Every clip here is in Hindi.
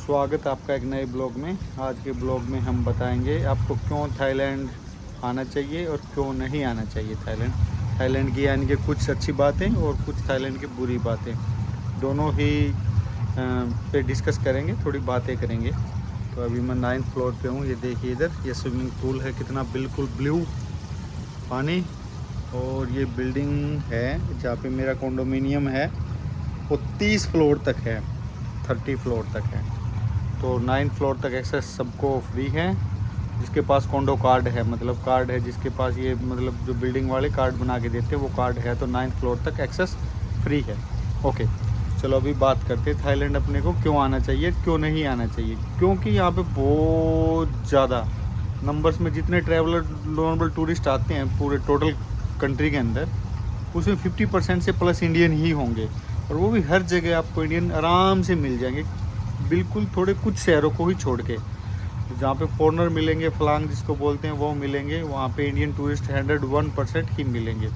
स्वागत है आपका एक नए ब्लॉग में। आज के ब्लॉग में हम बताएंगे आपको क्यों थाईलैंड आना चाहिए और क्यों नहीं आना चाहिए थाईलैंड की यानी कि कुछ अच्छी बातें और कुछ थाईलैंड की बुरी बातें दोनों ही पे डिस्कस करेंगे, थोड़ी बातें करेंगे। तो अभी मैं 9th फ्लोर पे हूँ। ये देखिए इधर ये स्विमिंग पूल है, कितना बिल्कुल ब्लू पानी। और ये बिल्डिंग है जहाँ पे मेरा कंडोमिनियम है, वो 30 फ्लोर तक है, 30 फ्लोर तक है। तो 9th फ्लोर तक एक्सेस सबको फ्री है। जिसके पास कॉन्डो कार्ड है, मतलब कार्ड है जिसके पास, ये मतलब जो बिल्डिंग वाले कार्ड बना के देते हैं वो कार्ड है, तो 9th फ्लोर तक एक्सेस फ्री है। ओके, चलो अभी बात करते हैं थाईलैंड अपने को क्यों आना चाहिए क्यों नहीं आना चाहिए। क्योंकि यहाँ पे बहुत ज़्यादा नंबर्स में जितने ट्रैवलर नॉर्मल टूरिस्ट आते हैं पूरे टोटल कंट्री के अंदर, उसमें 50% से प्लस इंडियन ही होंगे। और वो भी हर जगह आपको इंडियन आराम से मिल जाएंगे, बिल्कुल थोड़े कुछ शहरों को ही छोड़ के। जहाँ पे फॉरनर मिलेंगे, फलांग जिसको बोलते हैं, वो मिलेंगे, वहाँ पे इंडियन टूरिस्ट 101% ही मिलेंगे।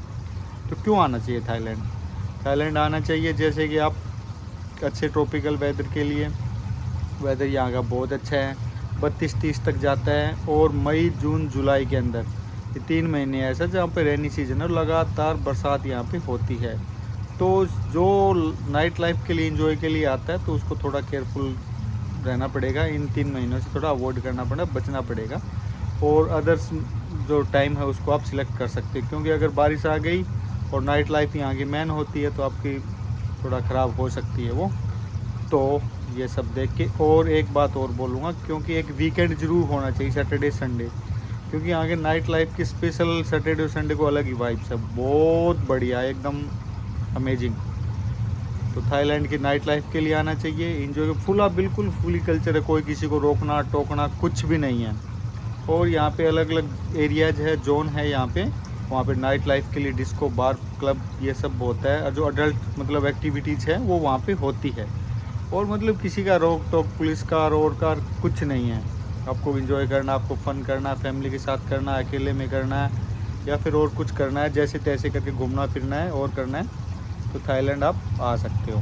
तो क्यों आना चाहिए थाईलैंड आना चाहिए जैसे कि आप अच्छे ट्रॉपिकल वेदर के लिए। वेदर यहाँ का बहुत अच्छा है, 32-30 तक जाता है। और मई जून जुलाई के अंदर ये 3 महीने ऐसा जहाँ पे रेनी सीजन है, लगातार बरसात यहाँ पे होती है। तो जो नाइट लाइफ के लिए, इंजॉय के लिए आता है, तो उसको थोड़ा केयरफुल रहना पड़ेगा। इन 3 महीनों से थोड़ा अवॉइड करना पड़ेगा, बचना पड़ेगा। और अदर्स जो टाइम है उसको आप सिलेक्ट कर सकते हैं, क्योंकि अगर बारिश आ गई और नाइट लाइफ यहाँ की मैन होती है तो आपकी थोड़ा ख़राब हो सकती है वो। तो ये सब देख के, और एक बात और बोलूँगा, क्योंकि एक वीकेंड ज़रूर होना चाहिए, सैटरडे संडे। क्योंकि यहाँ के नाइट लाइफ की स्पेशल सैटरडे और संडे को अलग ही वाइब्स है, बहुत बढ़िया, एकदम अमेजिंग। तो थाईलैंड की नाइट लाइफ के लिए आना चाहिए, इंजॉय फुल, आप बिल्कुल फुली कल्चर है, कोई किसी को रोकना टोकना कुछ भी नहीं है। और यहाँ पे अलग अलग एरियाज है, जोन है यहाँ पे, वहाँ पे नाइट लाइफ के लिए डिस्को बार क्लब ये सब होता है। और जो अडल्ट मतलब एक्टिविटीज़ है वो वहाँ पे होती है। और मतलब किसी का रोक टोक, पुलिस कार और कार कुछ नहीं है। आपको एंजॉय करना, आपको फ़न करना, फैमिली के साथ करना, अकेले में करना है, या फिर और कुछ करना है, जैसे तैसे करके घूमना फिरना है और करना है, तो थाईलैंड आप आ सकते हो।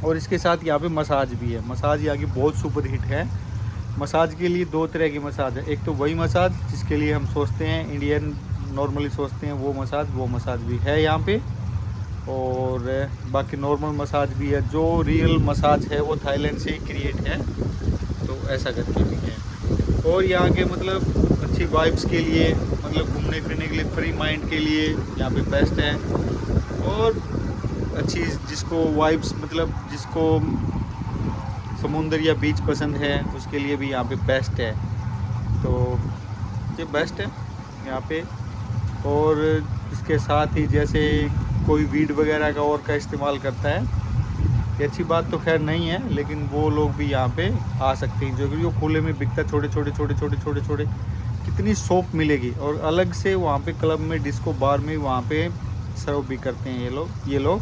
और इसके साथ यहाँ पे मसाज भी है। मसाज यहाँ की बहुत सुपर हिट है। मसाज के लिए 2 तरह की मसाज है। एक तो वही मसाज जिसके लिए हम सोचते हैं, इंडियन नॉर्मली सोचते हैं, वो मसाज भी है यहाँ पे। और बाकी नॉर्मल मसाज भी है। जो रियल मसाज है वो थाईलैंड से ही क्रिएट है, तो ऐसा करके भी है। और यहाँ के मतलब अच्छी वाइब्स के लिए, मतलब घूमने फिरने के लिए, फ्री माइंड के लिए यहाँ पे बेस्ट है। और अच्छी जिसको वाइब्स, मतलब जिसको समुंदर या बीच पसंद है, उसके लिए भी यहाँ पे बेस्ट है। तो ये बेस्ट है यहाँ पे। और इसके साथ ही जैसे कोई वीड वगैरह का और का इस्तेमाल करता है, ये अच्छी बात तो खैर नहीं है, लेकिन वो लोग भी यहाँ पे आ सकते हैं, जो कि वो खुले में बिकता, छोटे छोटे छोटे छोटे छोटे छोटे कितनी शॉप मिलेगी। और अलग से वहाँ पे क्लब में, डिस्को बार में वहाँ पे सर्व भी करते हैं ये लोग।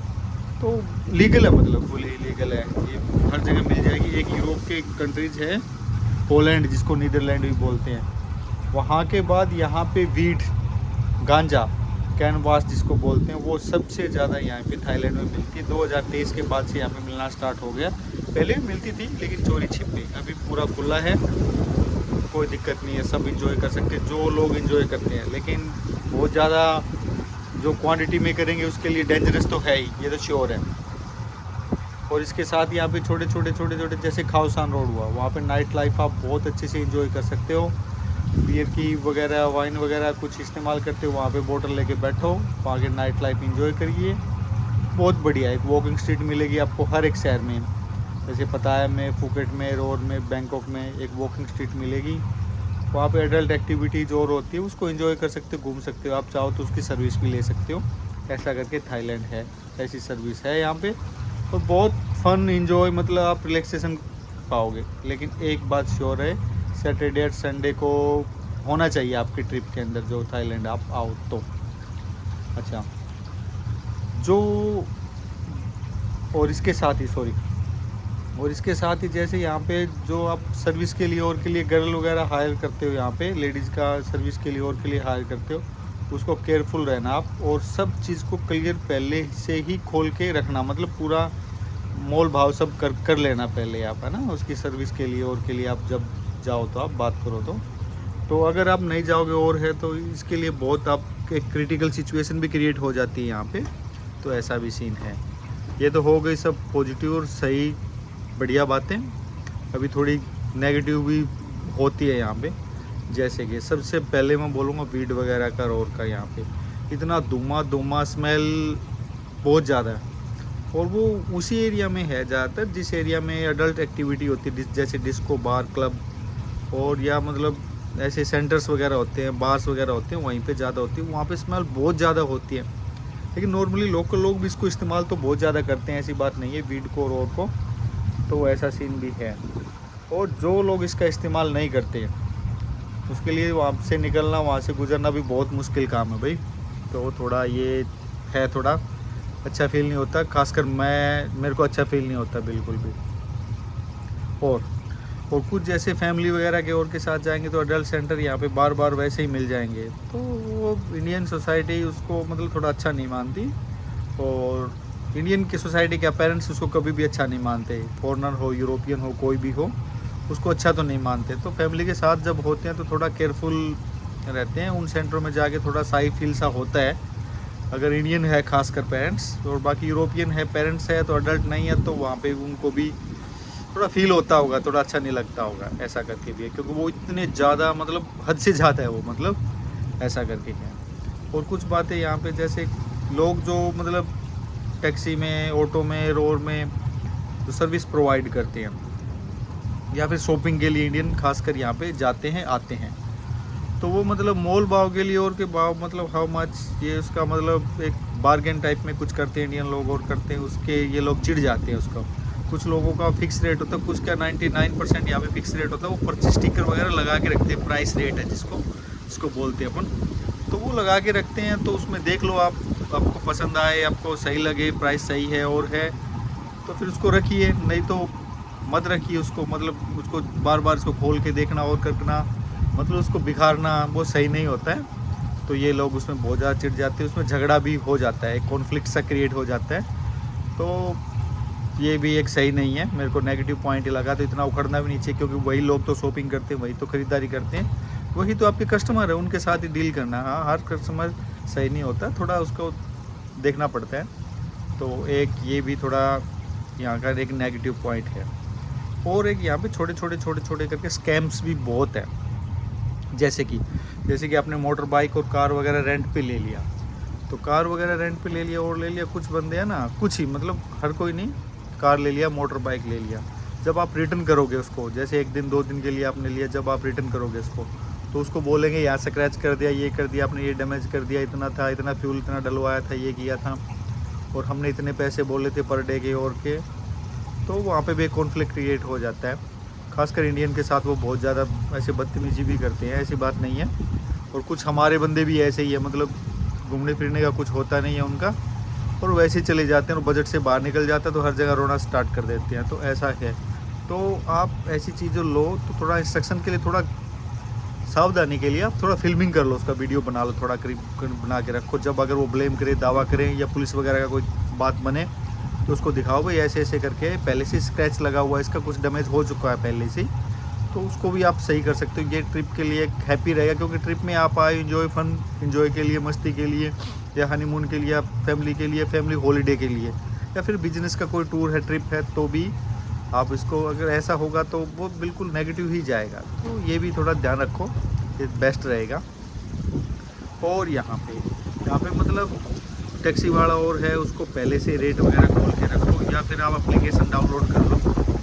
तो लीगल है, मतलब फुली लीगल है, ये हर जगह मिल जाएगी। एक यूरोप के कंट्रीज है, पोलैंड जिसको नीदरलैंड भी बोलते हैं, वहाँ के बाद यहाँ पे वीड, गांजा, कैनवास जिसको बोलते हैं, वो सबसे ज़्यादा यहाँ पे थाईलैंड में मिलती है। 2023 के बाद से यहाँ पे मिलना स्टार्ट हो गया। पहले भी मिलती थी लेकिन चोरी छिपे, अभी पूरा खुला है, कोई दिक्कत नहीं है, सब इंजॉय कर सकते हैं जो लोग इंजॉय करते हैं। लेकिन बहुत ज़्यादा जो क्वांटिटी में करेंगे उसके लिए डेंजरस तो है ही, ये तो श्योर है। और इसके साथ यहाँ पे छोटे छोटे छोटे छोटे जैसे खाओसान रोड हुआ, वहाँ पे नाइट लाइफ आप बहुत अच्छे से इंजॉय कर सकते हो। बियर की वगैरह, वाइन वगैरह कुछ इस्तेमाल करते हो, वहाँ पे बोतल लेके बैठो, वहाँ के नाइट लाइफ इंजॉय करिए। बहुत बढ़िया, एक वॉकिंग स्ट्रीट मिलेगी आपको हर एक शहर में। जैसे पताया में, फुकेट में, रोड में, बैंकॉक में एक वॉकिंग स्ट्रीट मिलेगी। वहाँ पे एडल्ट एक्टिविटीज़ और होती है, उसको एंजॉय कर सकते हो, घूम सकते हो। आप चाहो तो उसकी सर्विस भी ले सकते हो। ऐसा करके थाईलैंड है, ऐसी सर्विस है यहाँ पे। और बहुत फन इंजॉय, मतलब आप रिलैक्सेशन पाओगे। लेकिन एक बात श्योर है, सैटरडे और संडे को होना चाहिए आपकी ट्रिप के अंदर, जो थाईलैंड आप आओ तो। अच्छा, जो और इसके साथ ही और इसके साथ ही जैसे यहाँ पे जो आप सर्विस के लिए और के लिए गर्ल वगैरह हायर करते हो, यहाँ पे लेडीज़ का सर्विस के लिए और के लिए हायर करते हो, उसको केयरफुल रहना आप, और सब चीज़ को क्लियर पहले से ही खोल के रखना। मतलब पूरा मोल भाव सब कर लेना पहले आप, है ना, उसकी सर्विस के लिए और के लिए आप जब जाओ तो आप बात करो तो अगर आप नहीं जाओगे और है तो इसके लिए बहुत आप एक क्रिटिकल सिचुएशन भी क्रिएट हो जाती है यहाँ पे। तो ऐसा भी सीन है। ये तो हो गई सब पॉजिटिव और सही बढ़िया बातें। अभी थोड़ी नेगेटिव भी होती है यहाँ पे। जैसे कि सबसे पहले मैं बोलूँगा वीड वगैरह का रोड का, यहाँ पे इतना धुआं स्मेल बहुत ज़्यादा है। और वो उसी एरिया में है ज़्यादातर जिस एरिया में एडल्ट एक्टिविटी होती है, जैसे डिस्को बार क्लब और या मतलब ऐसे सेंटर्स वगैरह होते हैं, बार्स वगैरह होते हैं, वहीं पे ज़्यादा होती है। वहाँ पे स्मेल बहुत ज़्यादा होती है। लेकिन नॉर्मली लोकल लोग भी इसको इस्तेमाल तो बहुत ज़्यादा करते हैं, ऐसी बात नहीं है वीड को और को। तो ऐसा सीन भी है। और जो लोग इसका इस्तेमाल नहीं करते उसके लिए वहाँ से निकलना, वहाँ से गुजरना भी बहुत मुश्किल काम है भाई। तो थोड़ा ये है, थोड़ा अच्छा फील नहीं होता, खासकर मेरे को अच्छा फील नहीं होता बिल्कुल भी। और कुछ जैसे फैमिली वगैरह के और के साथ जाएंगे तो अडल्ट सेंटर यहाँ पे बार बार वैसे ही मिल जाएंगे। तो वो इंडियन सोसाइटी उसको मतलब थोड़ा अच्छा नहीं मानती। और इंडियन की सोसाइटी के पेरेंट्स उसको कभी भी अच्छा नहीं मानते, फॉरेनर हो, यूरोपियन हो, कोई भी हो, उसको अच्छा तो नहीं मानते। तो फैमिली के साथ जब होते हैं तो थोड़ा केयरफुल रहते हैं। उन सेंटरों में जाके थोड़ा साई फील सा होता है अगर इंडियन है खासकर पेरेंट्स। और बाकी यूरोपियन है पेरेंट्स है तो अडल्ट नहीं है तो वहाँ पे उनको भी थोड़ा फील होता होगा, थोड़ा अच्छा नहीं लगता होगा ऐसा करके भी है, क्योंकि वो इतने ज़्यादा मतलब हद से ज़्यादा है वो, मतलब ऐसा करके है। और कुछ बातें यहाँ पे जैसे लोग जो मतलब टैक्सी में, ऑटो में, रोड में जो सर्विस प्रोवाइड करते हैं या फिर शॉपिंग के लिए इंडियन खासकर यहाँ पे जाते हैं आते हैं, तो वो मतलब मोल भाव के लिए और के भाव मतलब हाउ मच, ये उसका मतलब एक बार्गेन टाइप में कुछ करते हैं इंडियन लोग और करते हैं उसके, ये लोग चिढ़ जाते हैं उसका। कुछ लोगों का फिक्स रेट होता है, कुछ का 99% यहाँ पे फिक्स रेट होता है। वो पर्ची स्टिकर वगैरह लगा के रखते हैं, प्राइस रेट है जिसको बोलते हैं अपन, तो वो लगा के रखते हैं। तो उसमें देख लो आप, आपको पसंद आए, आपको सही लगे, प्राइस सही है और है तो फिर उसको रखिए, नहीं तो मत रखिए उसको। मतलब उसको बार बार इसको खोल के देखना और करना, मतलब उसको बिखारना वो सही नहीं होता है। तो ये लोग उसमें बहुत ज़्यादा चिढ़ जाते हैं, उसमें झगड़ा भी हो जाता है, कॉन्फ्लिक्ट सा क्रिएट हो जाता है। तो ये भी एक सही नहीं है, मेरे को नेगेटिव पॉइंट ही लगा। तो इतना उखड़ना भी नहीं चाहिए, क्योंकि वही लोग तो शॉपिंग करते हैं, वही तो ख़रीदारी करते हैं, वही तो आपके कस्टमर है, उनके साथ ही डील करना। हाँ, हर कस्टमर सही नहीं होता, थोड़ा उसको देखना पड़ता है। तो एक ये भी थोड़ा यहाँ का एक नेगेटिव पॉइंट है। और एक यहाँ पे छोटे छोटे करके स्कैम्स भी बहुत है। जैसे कि आपने मोटर बाइक और कार वगैरह रेंट पे ले लिया, तो कार वगैरह रेंट पे ले लिया और ले लिया, कुछ बंदे हैं ना, कुछ ही मतलब हर कोई नहीं, कार ले लिया, मोटर बाइक ले लिया। जब आप रिटर्न करोगे उसको, जैसे 1 दिन 2 दिन के लिए आपने लिया, जब आप रिटर्न करोगे उसको तो उसको बोलेंगे यहाँ स्क्रैच कर दिया, ये कर दिया आपने, ये डैमेज कर दिया, इतना था, इतना फ्यूल इतना डलवाया था, ये किया था और हमने इतने पैसे बोले थे पर डे के और के। तो वहाँ पे भी कॉन्फ्लिक्ट क्रिएट हो जाता है। खासकर इंडियन के साथ वो बहुत ज़्यादा ऐसे बदतमीजी भी करते हैं, ऐसी बात नहीं है। और कुछ हमारे बंदे भी ऐसे ही है, मतलब घूमने फिरने का कुछ होता नहीं है उनका और वैसे ही चले जाते हैं और बजट से बाहर निकल जाता है तो हर जगह रोना स्टार्ट कर देते हैं। तो ऐसा है। तो आप ऐसी चीज़ें लो तो थोड़ा इंस्ट्रक्शन के लिए, थोड़ा सावधानी के लिए आप थोड़ा फिल्मिंग कर लो, उसका वीडियो बना लो, थोड़ा करीब बना के रखो। जब अगर वो ब्लेम करे, दावा करें या पुलिस वगैरह का कोई बात बने तो उसको दिखाओ भाई ऐसे ऐसे करके पहले से स्क्रैच लगा हुआ है, इसका कुछ डैमेज हो चुका है पहले से, तो उसको भी आप सही कर सकते हो। ये ट्रिप के लिए एक हैप्पी रहेगा, क्योंकि ट्रिप में आप आए इन्जॉय के लिए, मस्ती के लिए, या हनीमून के लिए, फैमिली के लिए, फैमिली हॉलीडे के लिए, या फिर बिजनेस का कोई टूर है, ट्रिप है, तो भी आप इसको अगर ऐसा होगा तो वो बिल्कुल नेगेटिव ही जाएगा। तो ये भी थोड़ा ध्यान रखो, ये बेस्ट रहेगा। और यहाँ पे मतलब टैक्सी वाला और है, उसको पहले से रेट वगैरह खोल के रखो, या फिर आप एप्लीकेशन डाउनलोड कर लो,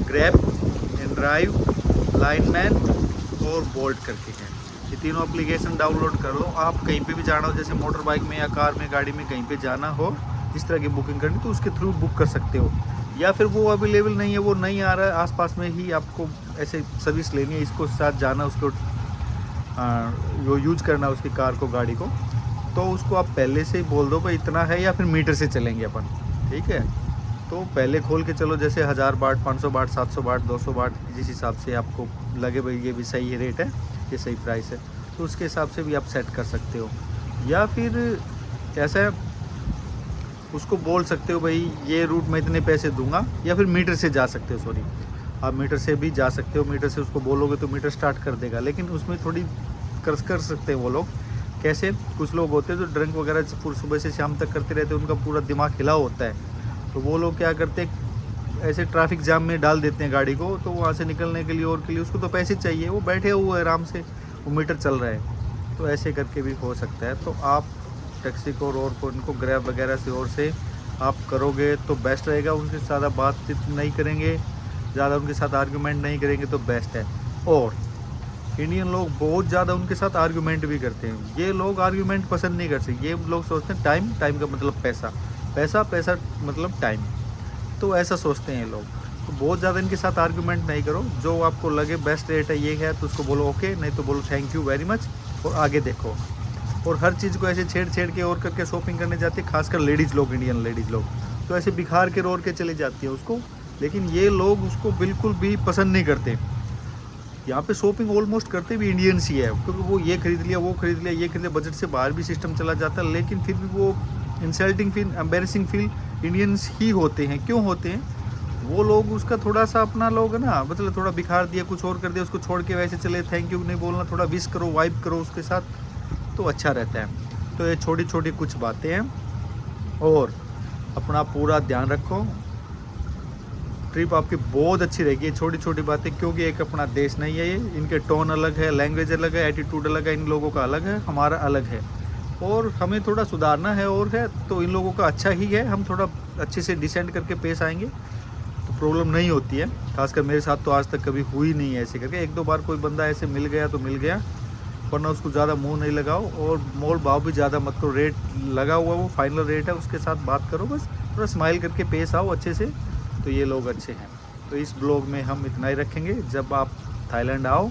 ग्रैब, इनड्राइव, लाइनमैन और बोल्ट करके है, ये तीनों एप्लीकेशन डाउनलोड कर लो। आप कहीं पे भी जाना हो, जैसे मोटर बाइक में या कार में, गाड़ी में कहीं पे जाना हो, इस तरह की बुकिंग करनी तो उसके थ्रू बुक कर सकते हो। या फिर वो अवेलेबल नहीं है, वो नहीं आ रहा है आसपास में ही, आपको ऐसे सर्विस लेनी है, इसको साथ जाना, उसको वो यूज करना उसकी कार को, गाड़ी को, तो उसको आप पहले से ही बोल दो भाई इतना है, या फिर मीटर से चलेंगे अपन, ठीक है। तो पहले खोल के चलो, जैसे 1000 बाट, 500 बाट, 700 बाट, 200 बाट, जिस हिसाब से आपको लगे भाई ये भी सही रेट है, ये सही प्राइस है, तो उसके हिसाब से भी आप सेट कर सकते हो। या फिर ऐसा है उसको बोल सकते हो भाई ये रूट मैं इतने पैसे दूंगा, या फिर मीटर से जा सकते हो, सॉरी आप मीटर से भी जा सकते हो। मीटर से उसको बोलोगे तो मीटर स्टार्ट कर देगा, लेकिन उसमें थोड़ी कर सकते हैं वो लोग। कैसे, कुछ लोग होते हैं जो ड्रिंक वगैरह सुबह से शाम तक करते रहते हैं, उनका पूरा दिमाग हिला होता है, तो वो लोग क्या करते हैं, ऐसे ट्रैफिक जाम में डाल देते हैं गाड़ी को, तो वहाँ से निकलने के लिए और के लिए उसको तो पैसे चाहिए, वो बैठे हुए आराम से, वो मीटर चल रहा है। तो ऐसे करके भी हो सकता है। तो आप टैक्सी को और को इनको ग्रैब वगैरह से और से आप करोगे तो बेस्ट रहेगा। उनके ज़्यादा बातचीत नहीं करेंगे, ज़्यादा उनके साथ आर्गूमेंट नहीं करेंगे तो बेस्ट है। और इंडियन लोग बहुत ज़्यादा उनके साथ आर्गूमेंट भी करते हैं। ये लोग आर्गूमेंट पसंद नहीं करते, ये लोग सोचते हैं टाइम, टाइम का मतलब पैसा, पैसा पैसा मतलब टाइम, तो ऐसा सोचते हैं ये लोग। तो बहुत ज़्यादा इनके साथ आर्गूमेंट नहीं करो, जो आपको लगे बेस्ट रेट है ये है तो उसको बोलो ओके, नहीं तो बोलो थैंक यू वेरी मच और आगे देखो। और हर चीज़ को ऐसे छेड़ के और करके शॉपिंग करने जाती है, खासकर लेडीज़ लोग, इंडियन लेडीज़ लोग तो ऐसे बिखार के रोर के चली जाती है उसको, लेकिन ये लोग उसको बिल्कुल भी पसंद नहीं करते। यहाँ पे शॉपिंग ऑलमोस्ट करते भी इंडियंस ही है, क्योंकि वो ये खरीद लिया, वो खरीद लिया, ये खरीद लिया, बजट से बाहर भी सिस्टम चला जाता है, लेकिन फिर भी वो insulting feel, embarrassing feel Indians ही होते हैं। क्यों होते हैं? वो लोग उसका थोड़ा सा अपना लोग है ना, मतलब थोड़ा बिखार दिया, कुछ और कर दिया, उसको छोड़ के वैसे चले, थैंक यू नहीं बोलना, थोड़ा विश करो, वाइब करो उसके साथ, तो अच्छा रहता है। तो ये छोटी छोटी कुछ बातें हैं, और अपना पूरा ध्यान रखो, ट्रिप आपकी बहुत अच्छी रहेगी। ये छोटी छोटी बातें, क्योंकि एक अपना देश नहीं है ये, इनके टोन अलग है, लैंग्वेज अलग है, एटीट्यूड अलग है, इन लोगों का अलग है, हमारा अलग है, और हमें थोड़ा सुधारना है और है। तो इन लोगों का अच्छा ही है, हम थोड़ा अच्छे से डिसेंड करके पेश आएंगे तो प्रॉब्लम नहीं होती है। खासकर मेरे साथ तो आज तक कभी हुई नहीं है ऐसे करके। एक दो बार कोई बंदा ऐसे मिल गया तो मिल गया, वरना उसको ज़्यादा मुंह नहीं लगाओ, और मोल भाव भी ज़्यादा मत करो। रेट लगा हुआ वो फाइनल रेट है, उसके साथ बात करो, बस थोड़ा स्माइल करके पेश आओ अच्छे से, तो ये लोग अच्छे हैं। तो इस ब्लॉग में हम इतना ही रखेंगे। जब आप थाईलैंड आओ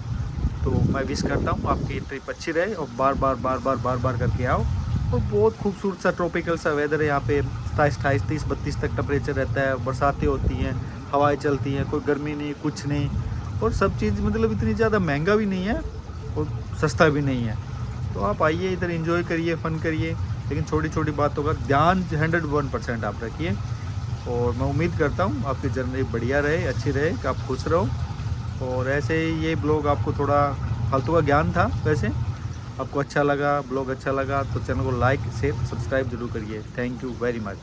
तो मैं विश करता हूँ आपकी ट्रिप अच्छी रहे, और बार बार करके आओ। और बहुत खूबसूरत सा ट्रॉपिकल सा वेदर है यहाँ पे, 27, 30, 32 तक टेम्परेचर रहता है, बरसातें होती हैं, हवाएं चलती हैं, कोई गर्मी नहीं, कुछ नहीं, और सब चीज़ मतलब इतनी ज़्यादा महंगा भी नहीं है और सस्ता भी नहीं है। तो आप आइए इधर, एंजॉय करिए, फ़न करिए, लेकिन छोटी छोटी बातों का ध्यान 101% आप रखिए। और मैं उम्मीद करता हूँ आपकी जर्नी बढ़िया रहे, अच्छी रहे, कि आप खुश रहो। और ऐसे ही ये ब्लॉग आपको थोड़ा फालतू का ज्ञान था, वैसे आपको अच्छा लगा, ब्लॉग अच्छा लगा तो चैनल को लाइक शेयर सब्सक्राइब जरूर करिए। Thank you very much.